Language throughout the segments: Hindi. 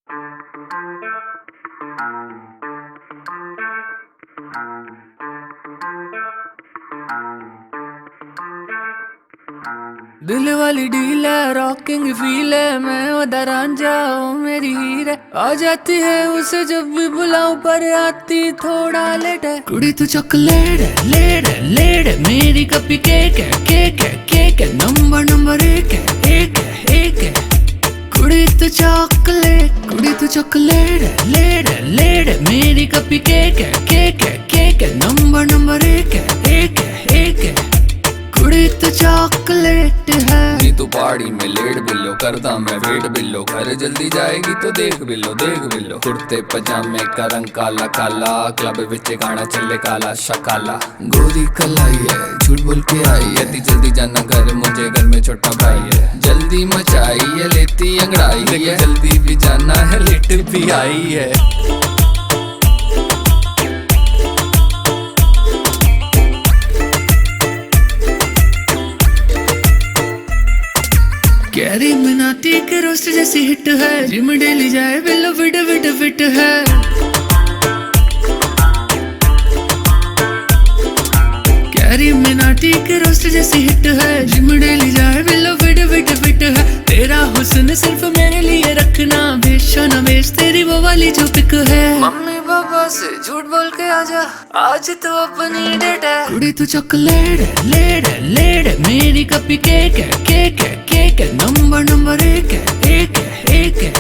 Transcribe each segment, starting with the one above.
दिल वाली डील है, रॉकिंग फील है, मैं उधर रांझा ओ मेरी हीर है। आ जाती है उसे जब भी बुलाऊं, पर आती थोड़ा लेट है। कुड़ी तू चॉकलेट है, लेट है, लेट है, मेरी कपी केक है, केक है, केक है, नंबर एक है, एक है, एक है। कुड़ी तू चॉकलेट, कुड़ी तू चॉकलेट है, लेट है, लेट है, मेरी कपी केक है, केक है, केक है, नंबर एक है, एक है, एक है। कुड़ी तो चॉकलेट है। नी तू पहाड़ी में लेट बिल्लो, करदा मैं वेट बिल्लो, घर जल्दी जाएगी तो देख बिल्लो, देख बिल्लो। कुर्ते पजामे का रंग काला काला, क्लब विच गाना चले काला शकाला। गोरी कलाई है, झूठ बोल के आई है, ती जल्दी जाना घर, मुझे घर में छोटा भाई है। जल्दी मचाई है, लेती अंगड़ाई है, जल्दी भी जाना है, लेट भी आई है। कैरी मिनाटी के रोस्ट जैसी हिट है, जिम डेली जाए बिल्लो फिट फिट फिट है। कैरी मिनाटी के रोस्ट जैसी हिट है, जिम डेली जाए बिल्लो फिट फिट फिट है। तेरा हुस्न सिर्फ मेरे लिए रखना, बेचो न बेच तेरी वो वाली जो पिक है। मम्मी पापा से झूठ बोल के आजा, आज तो अपनी डेट है। कुड़ी तू चॉकलेट है, लेट है, लेट है, मेरी कपी केक है, केक है, केक है, नंबर एक है, एक है, एक है।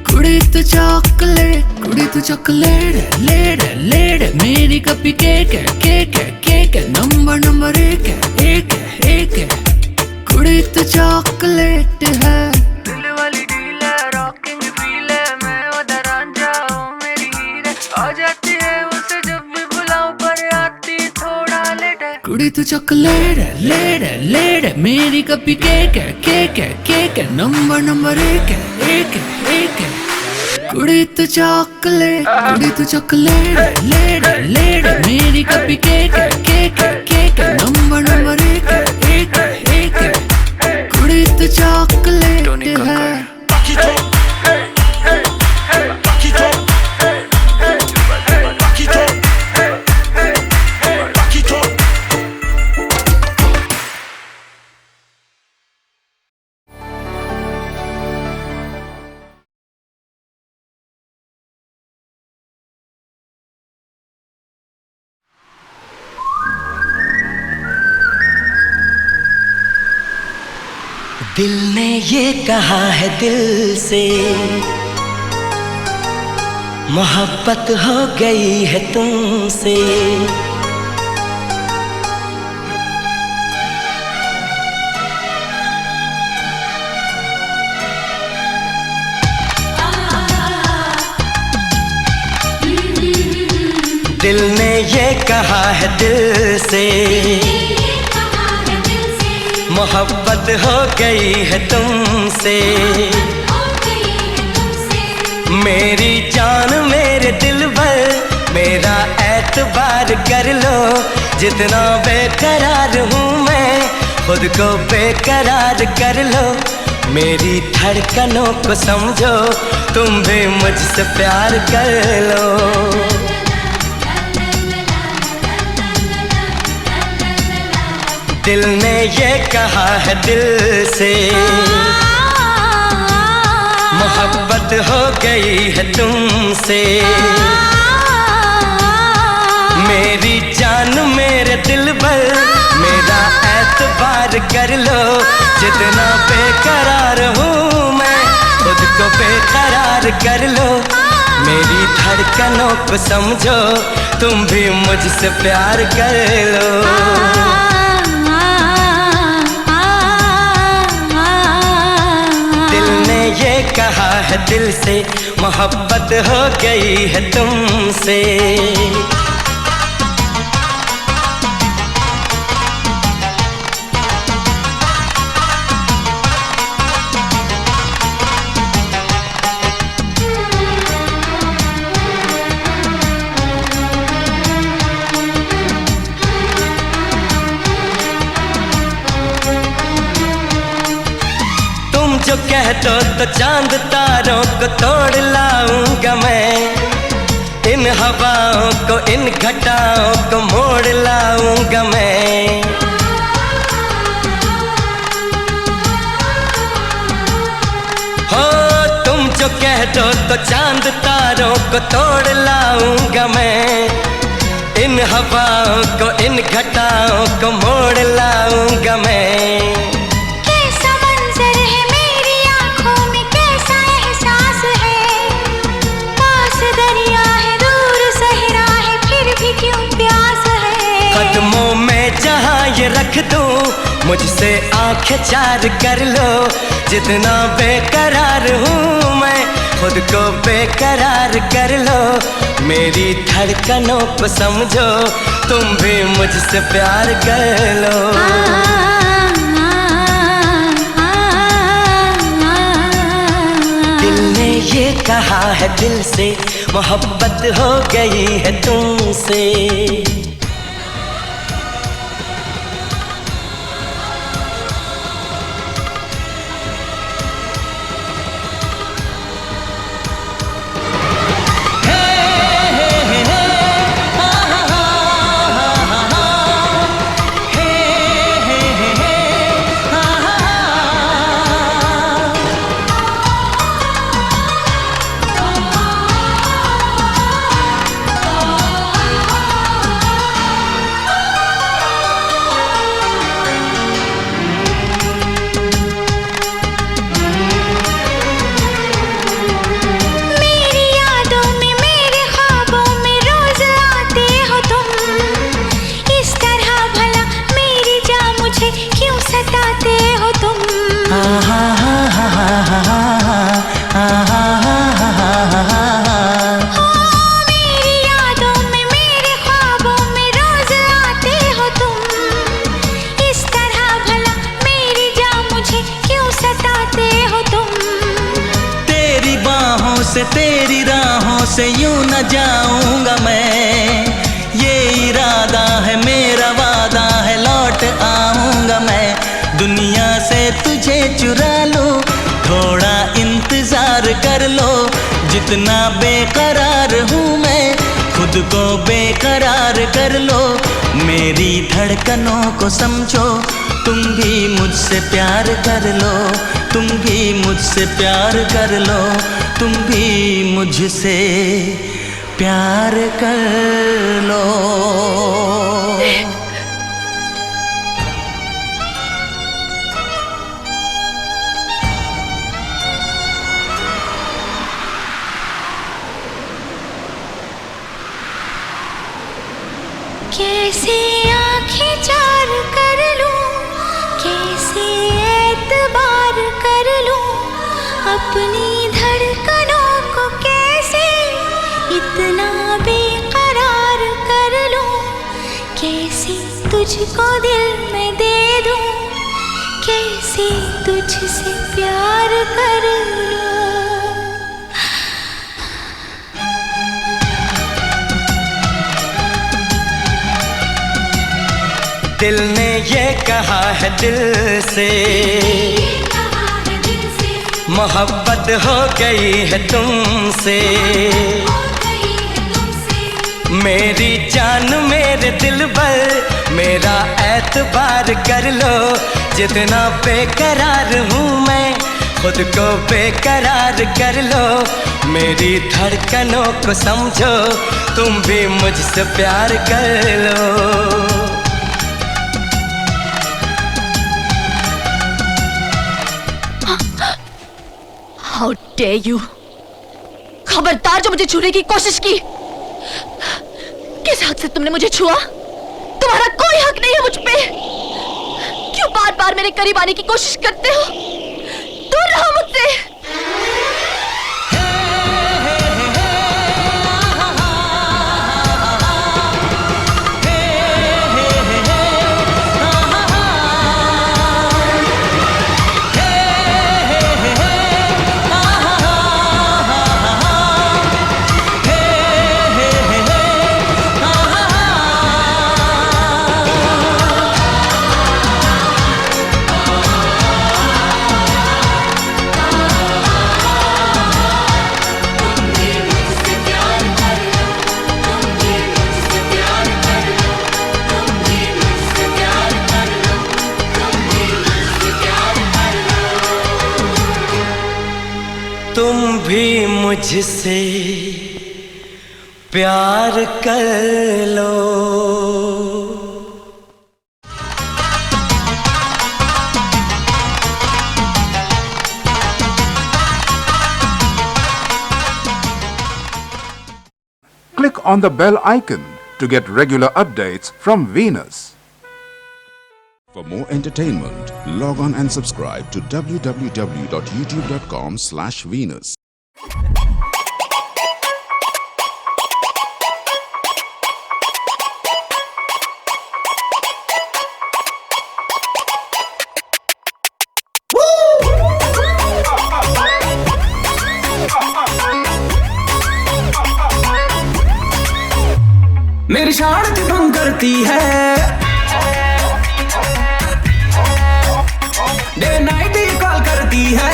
कुड़ी तू चॉकलेट, कुड़ी तू चॉकलेट है, लेट है, लेट है, मेरी कपी केक है, केक है, केक है, नंबर एक है, एक है, एक है। कुड़ी तू चॉकलेट है। दिल वाली डील है, रॉकिंग फील है, मैं उधर रांझा ओ मेरी हीर है। आ जाती है उसे जब भी बुलाऊं, पर आती थोड़ा लेट है। कुड़ी तू चॉकलेट है, लेट है, लेट है, मेरी कपी केक है, केक है, केक है, नंबर एक है, एक है, एक है। कुड़ी तू चॉकलेट, कुड़ी तू चॉकलेट है, लेट है, लेट है, मेरी कपी केक है, केक है, केक है, नंबर एक है, एक है, एक है। कुड़ी तू चॉकलेट है। दिल ने ये कहा है दिल से, मोहब्बत हो गई है तुमसे। दिल ने ये कहा है दिल से, मोहब्बत हो गई है तुमसे। मेरी जान मेरे दिल भर, मेरा एतबार कर लो। जितना बेकरार हूँ मैं, खुद को बेकरार कर लो। मेरी धड़कनों को समझो, तुम भी मुझसे प्यार कर लो। दिल ने ये कहा है दिल से, मोहब्बत हो गई है तुमसे। मेरी जान मेरे दिल भर, मेरा एतबार कर लो। जितना बेकरार हूँ मैं, खुद को बेकरार कर लो। मेरी धड़कनों को समझो, तुम भी मुझसे प्यार कर लो। ये कहा है दिल से, मोहब्बत हो गई है तुमसे। जो कह दो तो चांद तारों को तोड़ लाऊंगा मैं, इन हवाओं को इन घटाओं को मोड़ लाऊंगा मैं। हो तुम जो कह दो तो चांद तारों को तोड़ लाऊंगा मैं, इन हवाओं को इन घटाओं को मोड़ लाऊंगा मैं। कैसा मंजर है मेरी आंखों में, कैसा एहसास है, पास दरिया है दूर सहरा है, फिर भी क्यों प्यास है। कदमों में जहाँ ये रख दूं, मुझसे आंखें चार कर लो, जितना बेकरार हूँ मैं खुद को बेकरार कर लो। मेरी धड़कनों को समझो, तुम भी मुझसे प्यार कर लो। दिल ने ये कहा है दिल से, मोहब्बत हो गई है तुमसे। से तेरी राहों से यूं न जाऊंगा मैं, ये इरादा है मेरा वादा है लौट आऊंगा मैं। दुनिया से तुझे चुरा लूं, थोड़ा इंतजार कर लो, जितना बेकरार हूँ मैं खुद को बेकरार कर लो। मेरी धड़कनों को समझो, तुम भी मुझसे प्यार कर लो, तुम भी मुझसे प्यार कर लो, तुम भी मुझसे प्यार कर लो। कैसे आंखें चार कर लूं, कैसे एतबार कर लूं, अपनी धड़कनों को कैसे इतना बेकरार कर लूं, कैसे तुझको दिल में दे दूं, कैसे तुझसे प्यार कर लूं। दिल ने ये कहा है दिल से, मोहब्बत हो गई है तुमसे। मेरी जान मेरे दिल पर मेरा एतबार कर लो, जितना बेकरार हूँ मैं खुद को बेकरार कर लो। मेरी धड़कनों को समझो, तुम भी मुझसे प्यार कर लो। How dare you! खबरदार जो मुझे छूने की कोशिश की। किस हक से तुमने मुझे छुआ? तुम्हारा कोई हक नहीं है मुझ पे। क्यों बार बार मेरे करीब आने की कोशिश करते हो? दूर रहो मुझसे। तुम भी मुझसे प्यार कर लो। Click on the bell icon to get regular updates from Venus. For more entertainment, log on and subscribe to www.youtube.com/Venus. मेरी शान की भंग करती है, डे नाइट ये कॉल करती है।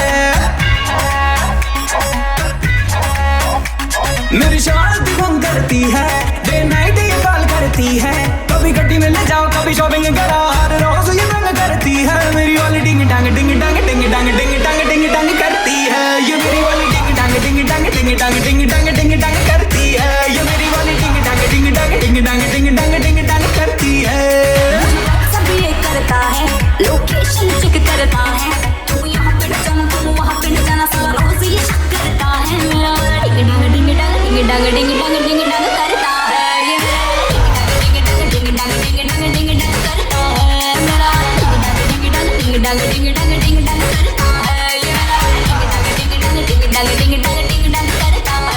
मेरी शान की भंग करती है, डे नाइट ये कॉल करती है। कभी गड्डी में ले जाओ, कभी शॉपिंग करा, हर रोज ये तंग करती है। मेरी वाली डिंग डांग डिंग डांग डिंग डांग डिंग डांग डिंग डांग करती है। ये मेरी वाली डिंग डांग डिंग डांग डिंग डांग डिंग डांग डिंग डांग करती है। ये मेरी वाली डिंग डांग डिंग डांग डिंग डांग डिंग डांग डिंग डांग करती है। सब ये करता है, लोकेशन चेक करता है। तू यहाँ पे न जाना, तू वहाँ पे न जाना, सारा रोज ये शक करता है। मेरा डिंग डांग डिंग डांग डिंग डांग डिंग डांग डिंग डांग करता है। ये डिंग डांग डिंग डांग डिंग डांग डिंग डांग करता है। मेरा डिंग डांग डिंग डांग डिंग डांग डिंग डांग डिंग डांग करता है। ये डिंग डांग डिंग डांग डिंग डांग डिंग डांग करता है।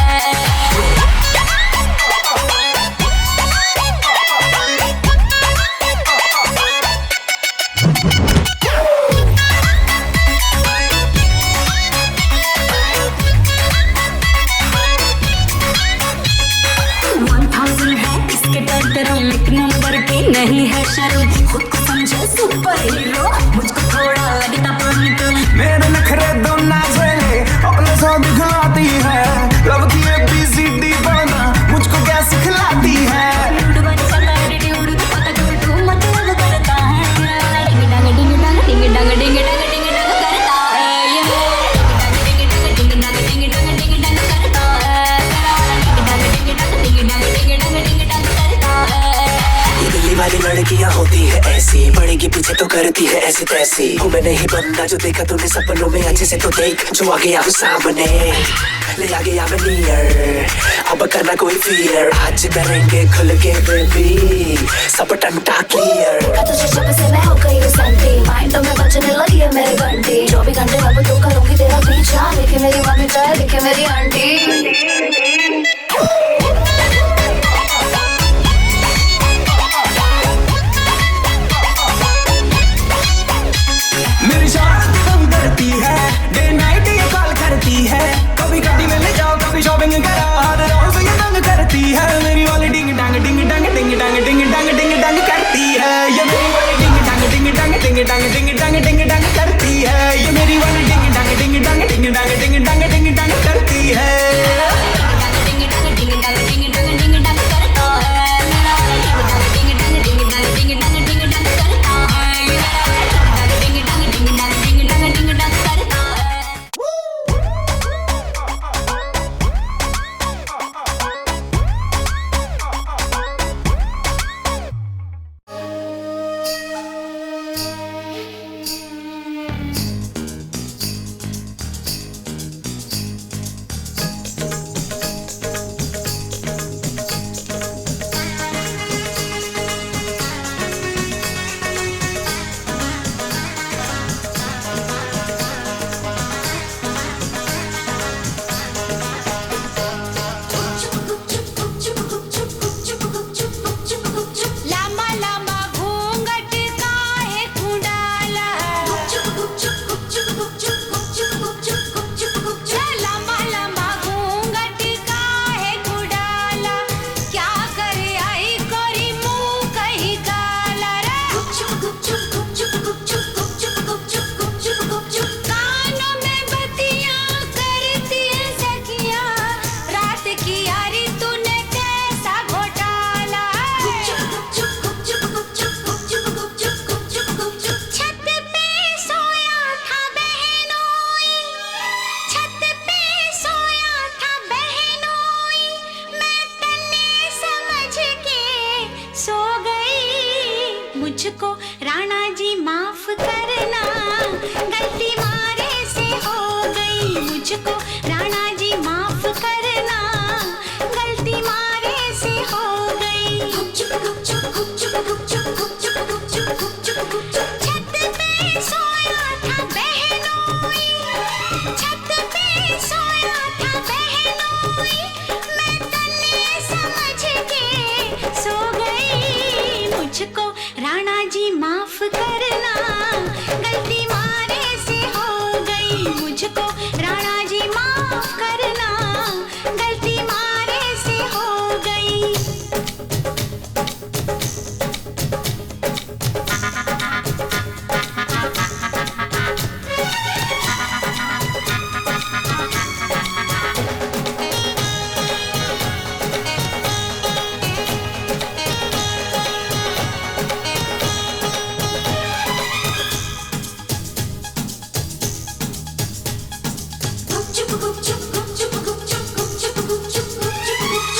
एक नंबर की नहीं है शर्म, खुद को समझे सुपर हीरो, मुझको थोड़ा लगता पॉइंट। मेरे नखरे दो नाज़ेले अपने सौ दिखलाती है। लव की ABCD पढ़ना मुझको क्या सिखलाती है। बड़ी पता एटीट्यूड तो पता कर तू मतलब करता है। डिंग डांग डिंग डांग डिंग डांग डिंग डांग डिंग डांग करता है। ये डिंग डांग डिंग डांग डिंग डांग डिंग डांग करता है। डिंग डांग डिंग डांग डिंग डांग डिंग डांग डिंग डांग करता है। दिल्ली वाली लड़कियां होती है ऐसी, पड़ेगी पीछे तो करती है ऐसी तैसी। हूँ मैं नहीं बंदा जो देखा तूने सपनों में, अच्छे से तो देख जो आ गया हूँ सामने, ले आ गया मैं नियर। अब करना कोई फियर, आज करेंगे खुल के बेबी, सब टंटा क्लियर। तुझे जब से मैं हो गई हूँ संती, माइंड तो में बजने लगी है मेरी घंटी। 24 घंटे अब तो करूँगी तेरा पीछा, देखे मेरी मम्मी चाहे देखे मेरी आंटी। मेरी शान की भंग करती है, डे नाइट ये कॉल करती है। कभी गड्डी में ले जाओ, कभी शॉपिंग करा, हर रोज ये तंग करती है। मेरी वाली डिंग डांग डिंग डांग डिंग डांग डिंग डांग डिंग डांग करती है। ये मेरी वाली डिंग डांग डिंग डांग डिंग डांग डिंग डांग डिंग डांग करती है। ये मेरी वाली डिंग डांग डिंग डांग डिंग डांग डिंग डांग डिंग डांग करती है।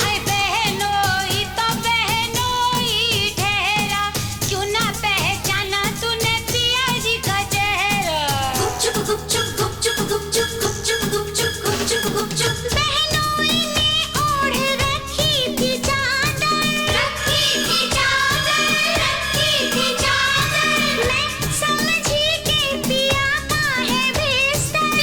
हाय बहनोई तो बहनोई ठहरा, क्यों ना पहचाना तूने पिया जी का चेहरा। बहनोई ने ओढ़ रखी थी चादर, मैं समझी के पिया का है बिस्तर,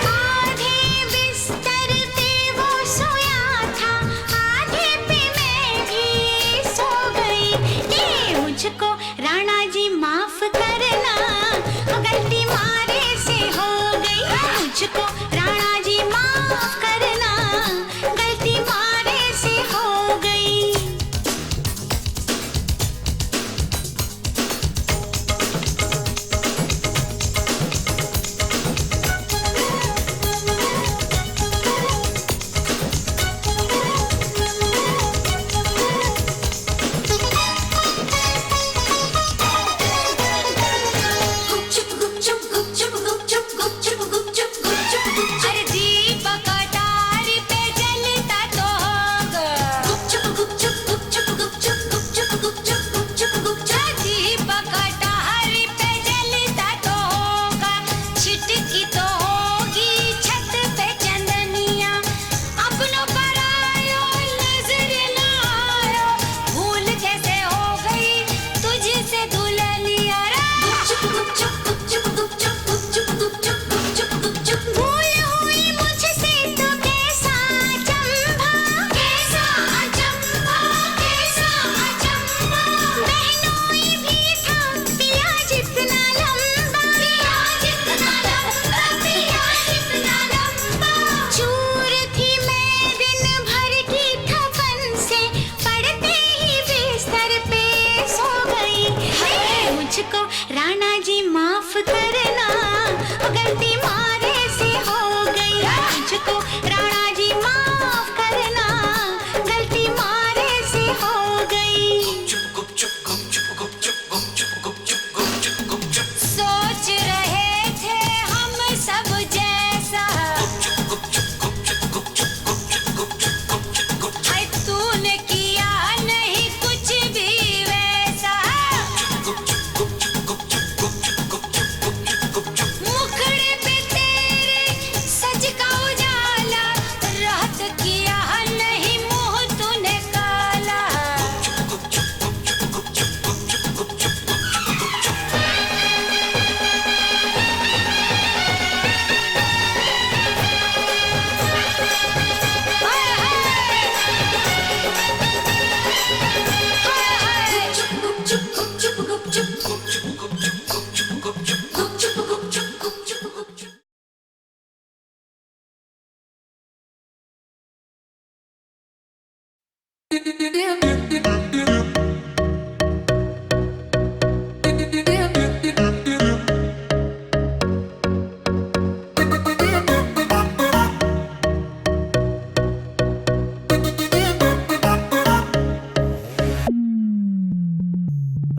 आधे बिस्तर पे वो सोया था, आधे पे मैं भी सो गई। ये मुझको राणा जी माफ करना, गलती मारे से हो गई। मुझको राणा जी माफ करना, गलती मारे से हो गई। अरे दीपक अटारी पे जलता तो होगा, दीपक अटारी पे जलता तो होगा, छिटकी तो होगी छत पे चंदनिया। अपनों पर आयो नजर ना आयो, भूल कैसे हो गई तुझसे दुल्हनिया रे। भूल हुई मुझसे तो कैसा अचंभा, बहनोई भी था पिया जितना लंबा, चूर थी मैं दिन भर की थपन से, पड़ते ही बिस्तर पे सो गई। मुझको राणा जी माफ करना, गलती मारे से हो गई। मुझको राणा जी माफ करना, गलती मारे से हो गई। सोच रहे थे हम सब जैसा, हाय तूने किया नहीं कुछ भी वैसा। मुखड़े पे तेरे सज का उजाला, रात किया नहीं मुंह तूने काला।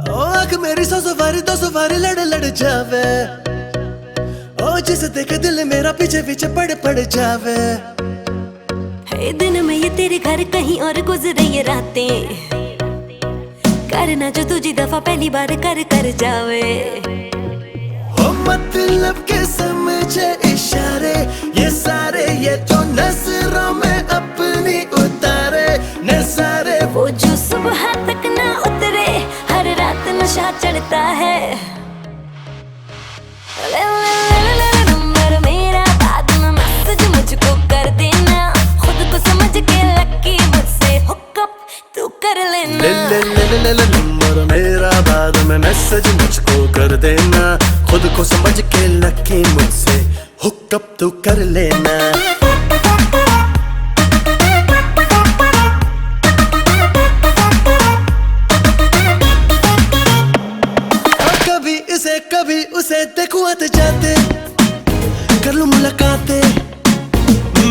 आँख मेरी सौ सवारी दो सवारी लड़ लड़ जावे, ओ जिसे देखे दिल मेरा पीछे पीछे पड़ जावे। है दिन में ये तेरे घर कहीं और गुजरे ये रातें, करना जो तुझी दफा पहली बार कर जावे। हो मतलब के समझे इशारे ये सारे, ये तो नजरों में अपनी उतारे नजारे। वो जो सुबह तक ना उतरे, हर रात नशा चढ़ता है। नंबर मेरा बाद में मैसेज मुझको कर देना, खुद को समझ के लकी मुझसे हुकअप तू कर लेना। नंबर मेरा बाद में मैसेज मुझको कर देना, खुद को समझ के लकी मुझसे हुकअप तू कर लेना। कभी उसे देखूं आते जाते, कर लूं मुलाकातें।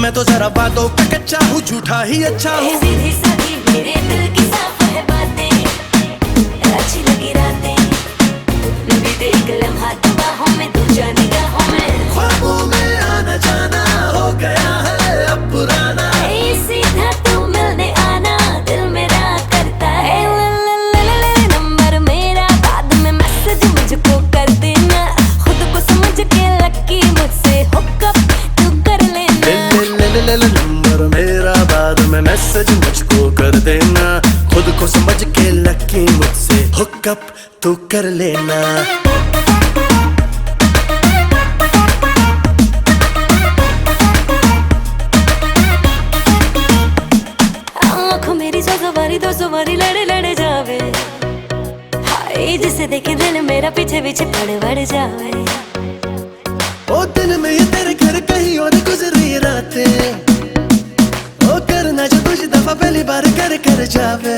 मैं तो जरा बातों पे कच्चा हूँ, झूठा ही अच्छा हूँ। सीधी सादी मेरे दिल की साफ है बातें, अच्छी लगी रातें। न बीते एक लम्हा तो बाहों में, दूजा निगाहों में। ख्वाबों में आना जाना हो गया है अब पुराना। सीधा तू मिलने आना दिल मेरा करता है। नंबर मेरा बाद में मैसेज मुझको कर देना, खुद को समझ के लकी मुझसे हुकअप तू कर लेना। नंबर मेरा बाद में मैसेज मुझको कर देना, खुद को समझ के लकी मुझसे हुकअप तू कर लेना। आँखों मेरी जो सवारी दो सवारी लड़े लड़े जावे, हाय जिसे देखे दिल मेरा पीछे पीछे पड़ जावे। ओ दिन में ये तेरे घर कहीं और गुजरी रातें, ओ करना जो कुछ दफा पहली बार कर जावे।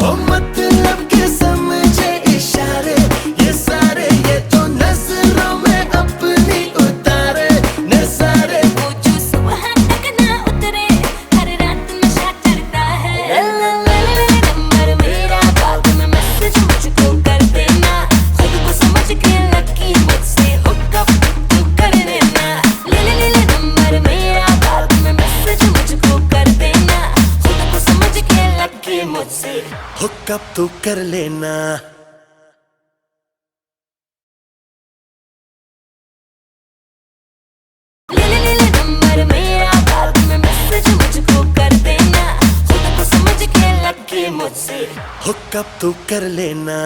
ओ मतलब के समझे इशारे ये सारे, ये तो नजरों में अपनी उतारे नजारे। वो जो सुबह तक ना उतरे, हर रात नशा चढ़ता है। नंबर मेरा बाद में मैसेज मुझको कर देना, खुद को समझ के लकी मुझसे हुकअप तू कर लेना। नंबर मेरा बाद में मैसेज मुझको कर देना, खुद को समझ के लकी मुझसे हुकअप तू कर लेना। नंबर मेरा बाद में मैसेज मुझको कर देना, खुद को समझ के लकी मुझसे हुकअप तू कर लेना।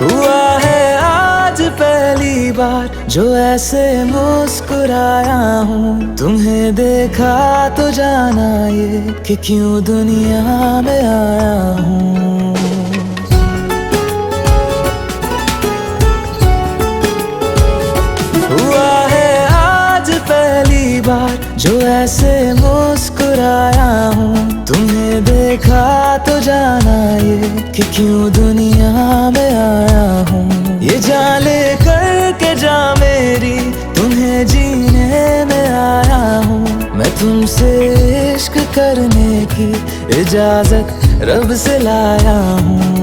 हुआ है आज पहली बार जो ऐसे मुस्कुराया हूँ, तुम्हें देखा तो जाना ये कि क्यों दुनिया में आया हूँ। हुआ है आज पहली बार जो ऐसे मुस्कुराया हूँ, तुम्हें देखा तो जाना ये कि क्यों दुनिया में आया हूँ। ये जान ले करके जा मेरी तुम्हें जीने में आया हूँ, मैं तुमसे इश्क करने की इजाजत रब से लाया हूँ।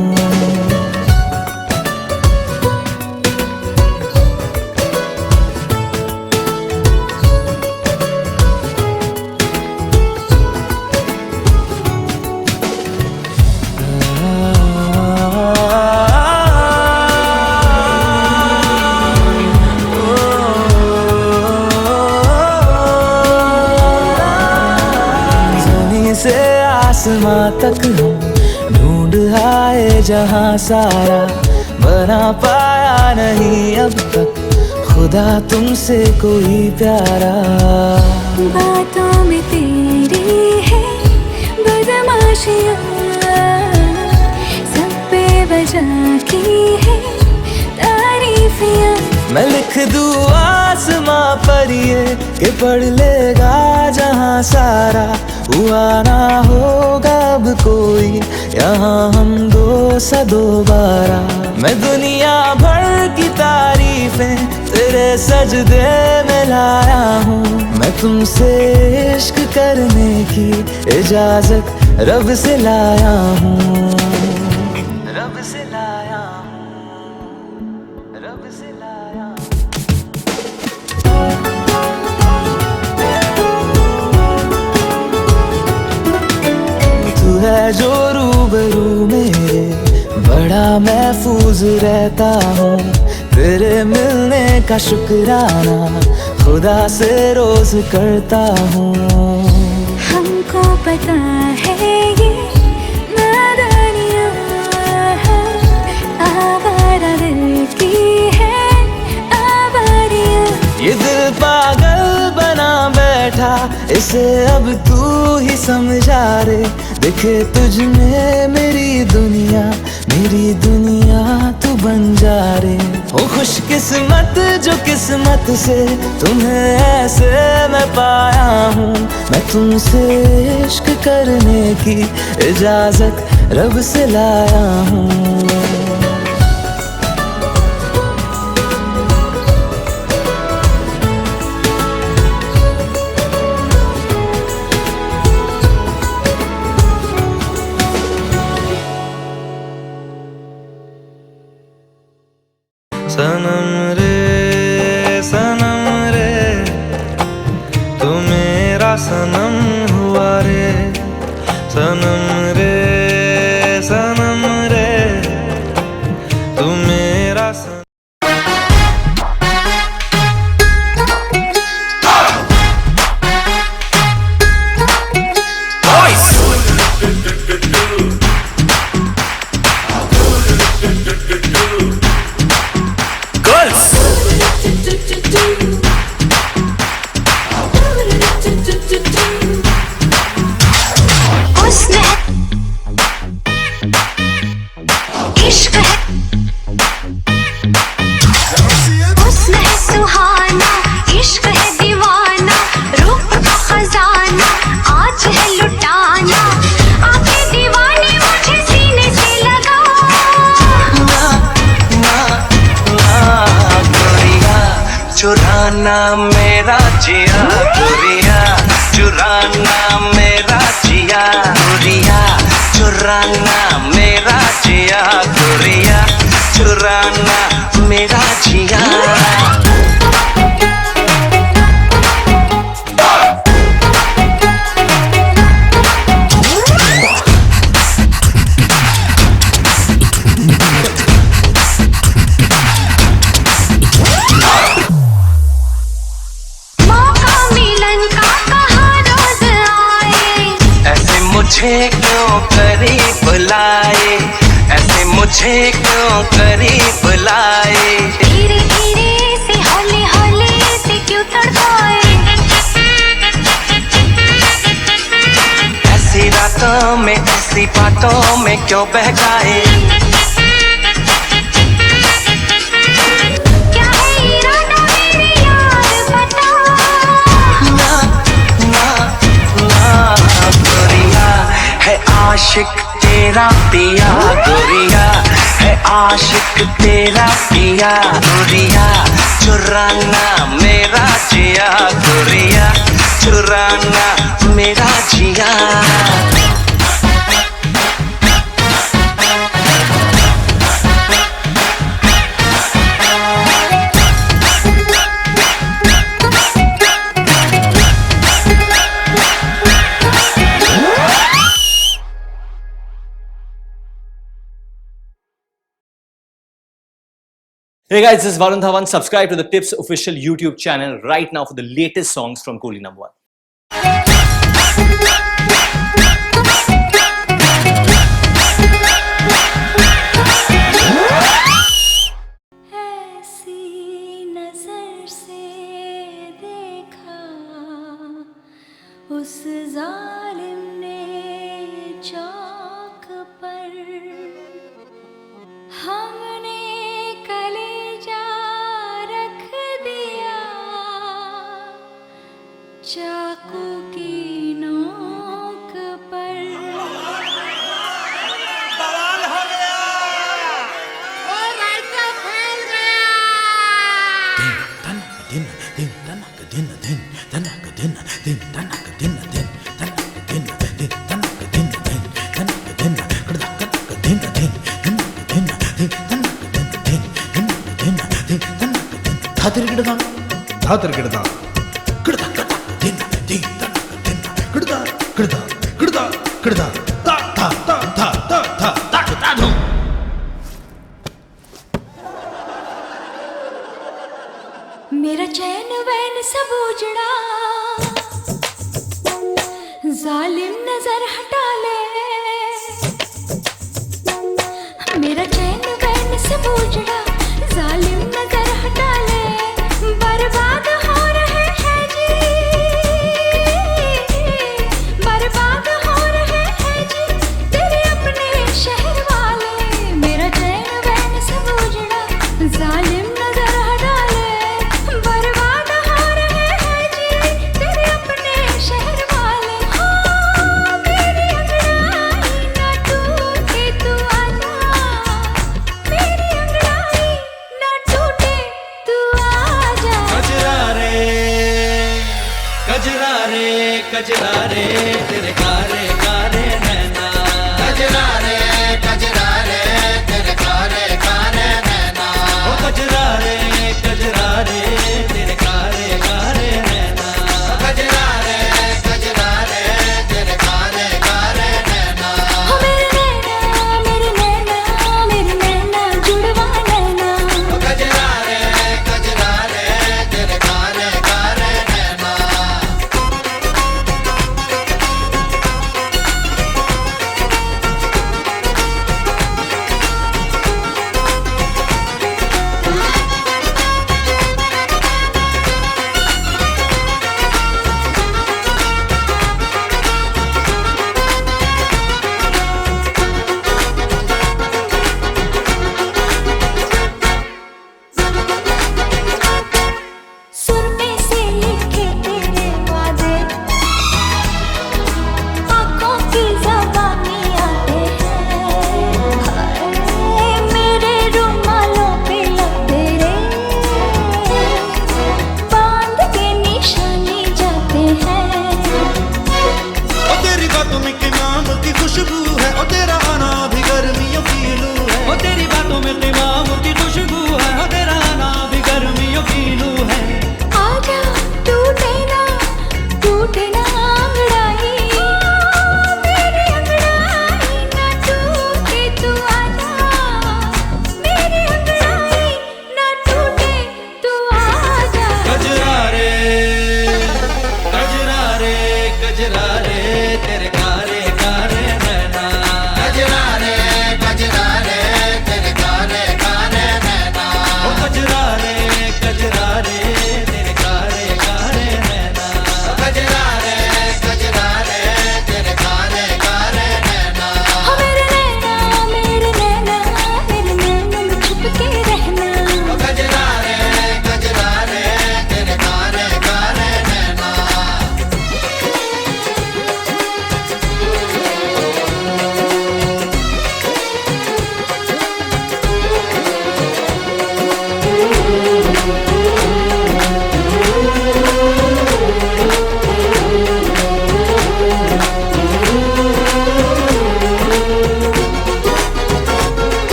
से आसमां तक हम ढूंढ आए जहां सारा, बना पाया नहीं अब तक खुदा तुमसे कोई प्यारा। बातों में तेरी है बदमाशियाँ, सब बेवजह की है तारीफियाँ। मैं लिख दूँ आसमां पर ये कि पढ़ लेगा जहां सारा, हुआ ना होगा अब कोई यहाँ हम दो सा दोबारा। मैं दुनिया भर की तारीफें तेरे सजदे में लाया हूँ, मैं तुमसे इश्क करने की इजाजत रब से लाया हूँ। रब से लाया हूँ, रब से लाया हूँ। तू है जो रूबरू मेरे, बड़ा महफूज रहता हूँ, तेरे मिलने का शुक्राना खुदा से रोज करता हूँ। हमको पता है ये नादानियाँ आवारा दिल की है आवारियाँ। ये दिल पागल बना बैठा इसे अब तू ही समझा रे। दिखे तुझ में मेरी दुनिया तू बन जा रे। ओ खुशकिस्मत जो किस्मत से तुम्हें ऐसे मैं पाया हूँ। मैं तुमसे इश्क करने की इजाजत रब से लाया हूँ। सनम रे तू मेरा सनम हुआ रे। सनम रे तू मेरा सनम। चुराना मेरा जिया गोरिया, चुराना मेरा जिया गोरिया, चुराना मेरा जिया गोरिया, चुराना मेरा जिया। मुझे क्यों करीब बुलाए, ऐसे मुझे क्यों करीब बुलाए। धीरे धीरे से हौले हौले से क्यों तड़पाए। ऐसी रातों में ऐसी बातों में क्यों बहकाए। क्या है इरादा मेरे यार बता। ना ना ना गोरिया है आशिक तेरा पिया गोरिया, है आशिक तेरा पिया गोरिया, चुराना मेरा जिया गोरिया, चुराना मेरा जिया। Hey guys, this is Varun Dhawan. Subscribe to the Tips official YouTube channel right now for the latest songs from Kohli No. 1. ऐसी नजर से देखा उस जालिम ने चौक पर, हमने कलेजा रख दिया चाकू की नोक पर। बवाल हो गया, ओ राइटर फैल गया। दिन दिन तनक दिन दिन तनक दिन दिन तनक दिन दिन तनक दिन दिन तनक दिन दिन तनक दिन कड़दा कनक दिन दिन तनक दिन दिन तनक दिन दिन तनक दिन तनक दिन धातर गिड़दा कड़दा कनक दिन दिन तनक दिन कड़दा कड़दा कड़दा कड़दा ता ता ता ता ता ता ता ता धूम। मेरा चैन वैन सब उजड़ा, जालिम नजर हटा ले। मेरा चैन वैन सब उजड़ा, जालिम नजर हटा ले। बर्बाद हो रहे हैं जी कजरा रे तेरे कारे कारे नैना, कजरा रे तेरे कारे कारे नैना, ओ कजरा रे तेरे कारे कारे नैना, कजरा रे तेरे कारे कारे नैना। हो मेरे नैना जुड़वा नैना, कजरा रे तेरे कारे कारे नैना। सुरमे से लिखे तेरे वादे, आँखों की ज़बानी आते हैं, हाय मेरे रुमालों पे लब तेरे बांध के निशानी जाते हैं। ओ तेरी बातों में किमाम की खुशबू है, ओ तेरा आना भी गर्मियों की लू है, ओ तेरी बातों में किमाम की खुशबू है, ओ तेरा आना भी गर्मियों की लू है। आजा टूटे ना अंगड़ाई, मेरी अंगड़ाई ना टूटे, तू आजा मेरी अंगड़ाई ना टूटे, तू आजा। कजरा रे तेरे कारे कारे नैना, कजरा रे तेरे कारे कारे नैना, ओ कजरा रे तेरे कारे कारे नैना, कजरा रे तेरे कारे कारे नैना। हो मेरे नैना में छुप के रहना, कजरा रे तेरे कारे कारे नैना।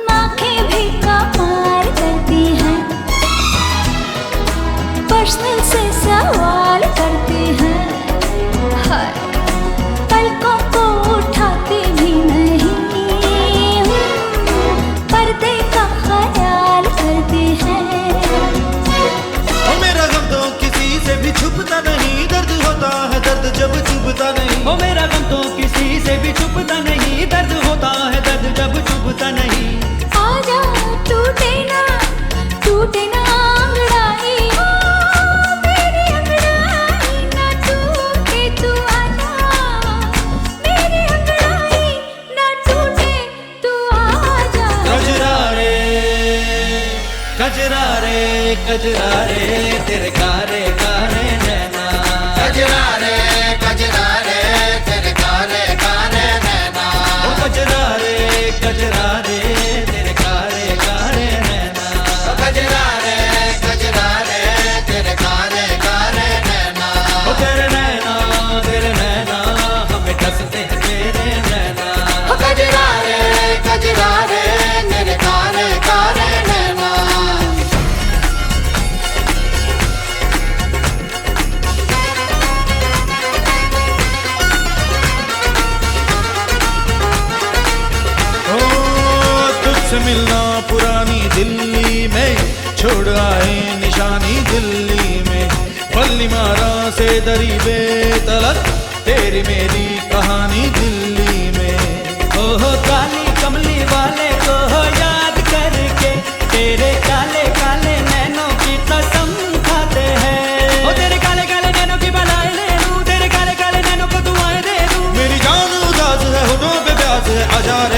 आँखें भी कमाल करती हैं, पर्सनल से सवाल करती हैं, हाय पलकों को उठाती भी नहीं, पर्दे का ख्याल करती हैं। ओ मेरा गम तो किसी से भी छुपता नहीं, दर्द होता है दर्द जब चुभता नहीं, ओ मेरा गम तो किसी से भी छुपता नहीं, दर्द होता है दर्द जब चुभता नहीं। आजा टूटे ना अंगड़ाई, मेरी अंगड़ाई ना टूटे, तू आजा मेरी अंगड़ाई ना टूटे, तू आजा। कजरा रे तेरे कारे कारे नैना, कजरा रे तेरे कारे कारे नैना, ओ कजरा रे तेरे कारे कारे नैना, कजरा रे तेरे कारे कारे नैना। ओ तेरे नैना हमें डसते हैं तेरे नैना, कजरा रे तेरे कारे कारे नैना। ओ तुझसे मिलना पुरानी दिल्ली में, छोड़ आए निशानी दिल्ली में, बल्ली मारा से दरी बेतलक, तेरी मेरी कहानी दिल्ली में। ओहो काली कमली वाले को याद करके, तेरे काले काले नैनों की कसम खाते हैं, ओ तेरे काले काले नैनों की बलाएं ले लूं, तेरे काले काले नैनों को दुआएं दे दूं। मेरी जान उदास है होठों पे प्यास है, आजा रे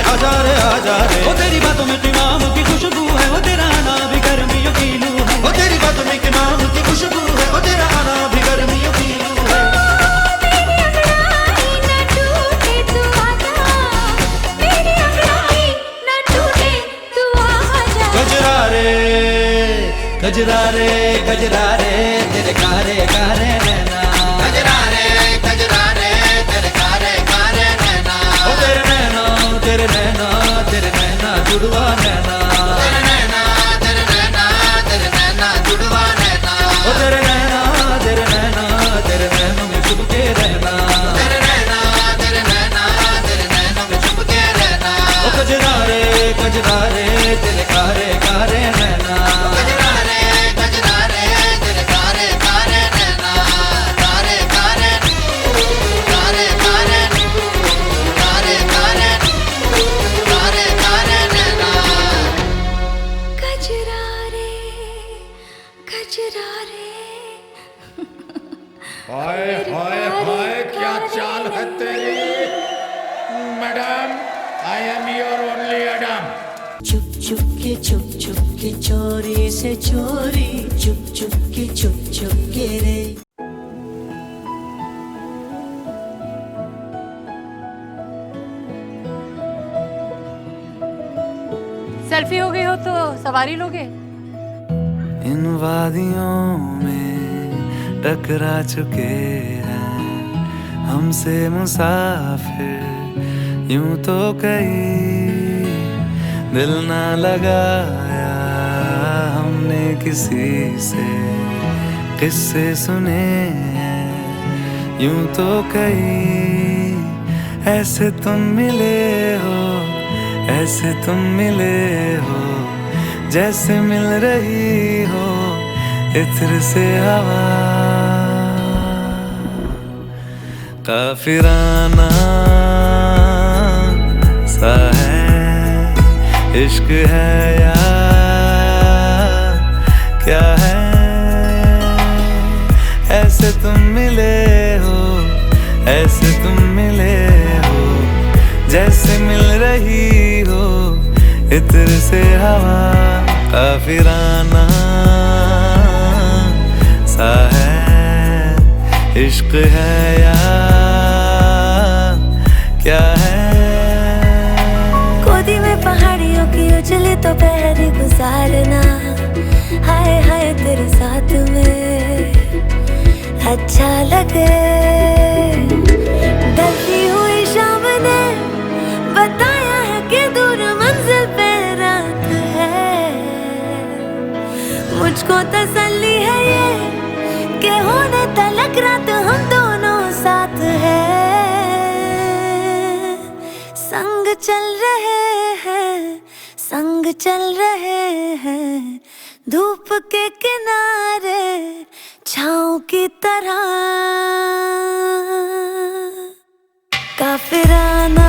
ओ तेरी बातों में किमाम की खुशबू है, ओ तेरा आना भी गर्मियों की लू है, ओ तेरी बातों में किमाम की खुशबू है, ओ तेरा आना भी गर्मियों की लू है। तेरे कारे कारे नैना गजरा रे तेरे कारे कारे नैना कारे कारे कारे कारे कारे कारे कारे कारे नैना गजरा रे गजरा रे हाय हाय हाय क्या चाल है तेरी madam I am your only Adam चुप चुप के चोरी से चोरी चुप चुप के रे सेल्फी हो गई हो तो सवारी लोगे? इन वादियों में टकरा चुके हैं हमसे मुसाफिर यूं तो कहीं दिल ना लगाया हमने किसी से किस्से सुने हैं यूं तो कहीं ऐसे तुम मिले हो ऐसे तुम मिले हो जैसे मिल रही हो इत्र से हवा काफिराना सा है इश्क है या क्या है ऐसे तुम मिले हो ऐसे तुम मिले हो जैसे मिल रही हो इत्र से हवा काफिराना सा है इश्क है या क्या है गोदी में पहाड़ियों की उजली तो पहरी गुजारना हाय हाय तेरे साथ में अच्छा लगे ढलती हुई शाम ने बताया है कि दूर मंजिल पे रात है मुझको तसल्ली है ये कि होने तलक रात हम दोनों साथ है संग चल रहे हैं धूप के किनारे छाँव की तरह काफिराना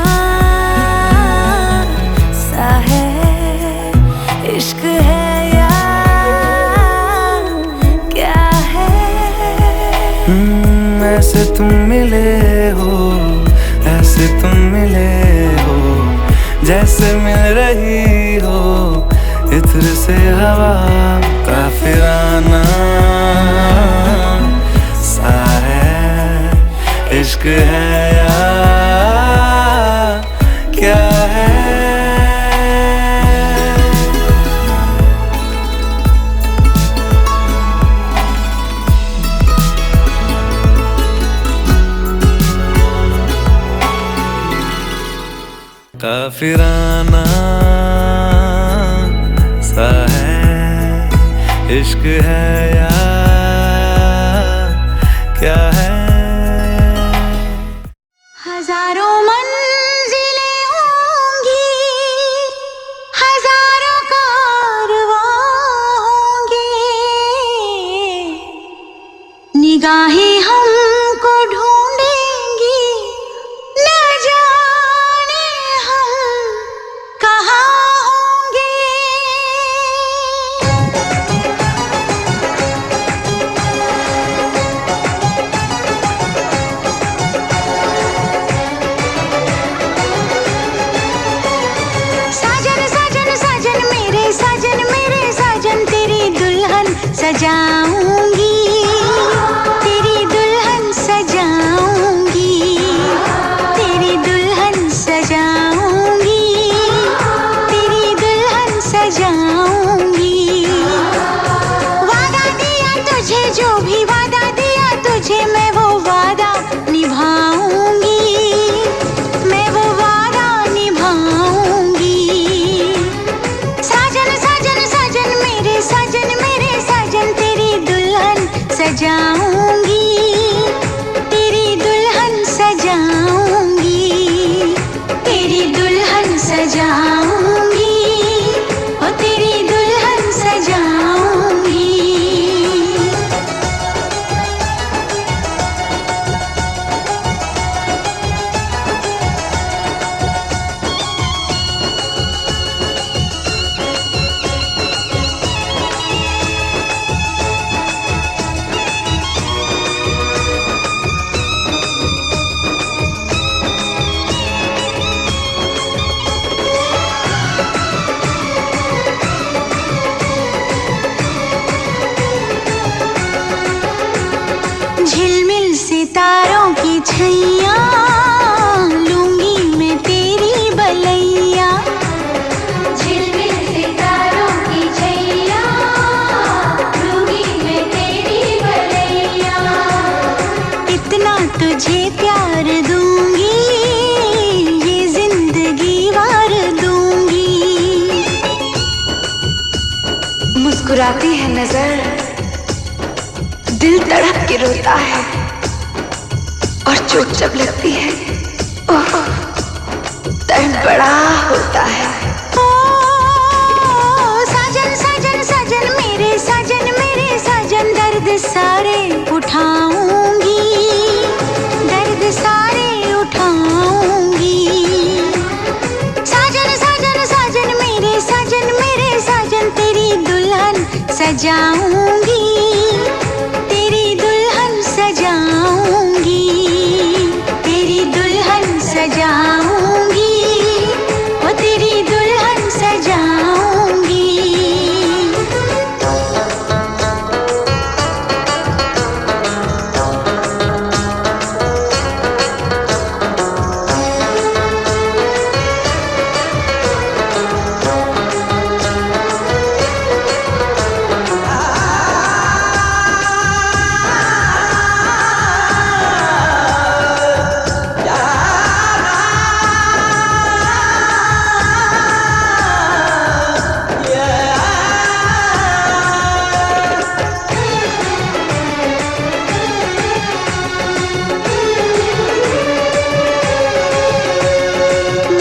सा है इश्क है या क्या है ऐसे तुम मिले हो ऐसे तुम मिले हो जैसे मिल रही हो इत्र से हवा काफिराना सा है इश्क है या क्या है काफिराना सा है इश्क है या क्या है हजारों मंजिलें होंगी हजारों कारवां होंगे निगाहें हमको ढूंढेंगी न जाने हम कहाँ होंगे साजन साजन साजन मेरे साजन तेरी दुल्हन सजाऊंगी तेरी दुल्हन सजाऊंगी तेरी दुल्हन सजाऊंगी तेरी दुल्हन सजाऊंगी वादा दिया तुझे जो भी वादा दिया तुझे मैं वो वादा निभाऊंगी मैं वो वादा निभाऊंगी साजन साजन साजन मेरे साजन तेरी दुल्हन सजाऊंगी तेरी दुल्हन सजाऊंगी तेरी दुल्हन सजाऊंगी झिलमिल सितारों की छैया लूंगी मैं तेरी बलैया। झिलमिल सितारों की छैया लूंगी मैं तेरी बलैया। इतना तुझे प्यार दूंगी ये जिंदगी वार दूंगी। मुस्कुराती है नजर, दिल तड़प के रोता है, और चोट जब लगती है ओह दर्द बड़ा होता है। ओ साजन साजन साजन मेरे साजन दर्द सारे उठाऊंगी, दर्द सारे उठाऊंगी। साजन साजन साजन मेरे साजन तेरी दुल्हन सजाऊंगी, तेरी दुल्हन सजाऊंगी, तेरी दुल्हन सजाऊंगी, वो तेरी दुल्हन सजाऊंगी।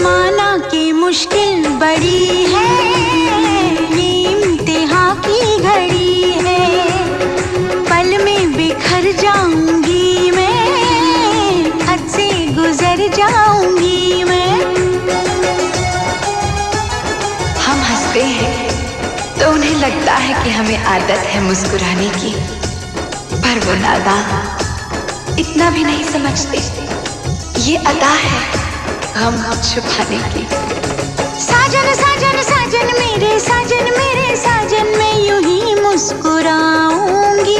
माना कि मुश्किल बड़ी है, ये इम्तिहान की घड़ी है। पल में बिखर जाऊंगी मैं, हद से गुजर जाऊंगी मैं। हम हंसते हैं तो उन्हें लगता है कि हमें आदत है मुस्कुराने की, पर वो नादान इतना भी नहीं समझते ये अदा है हम छुपाने की। साजन साजन साजन मेरे साजन मैं यूं ही मुस्कुराऊंगी।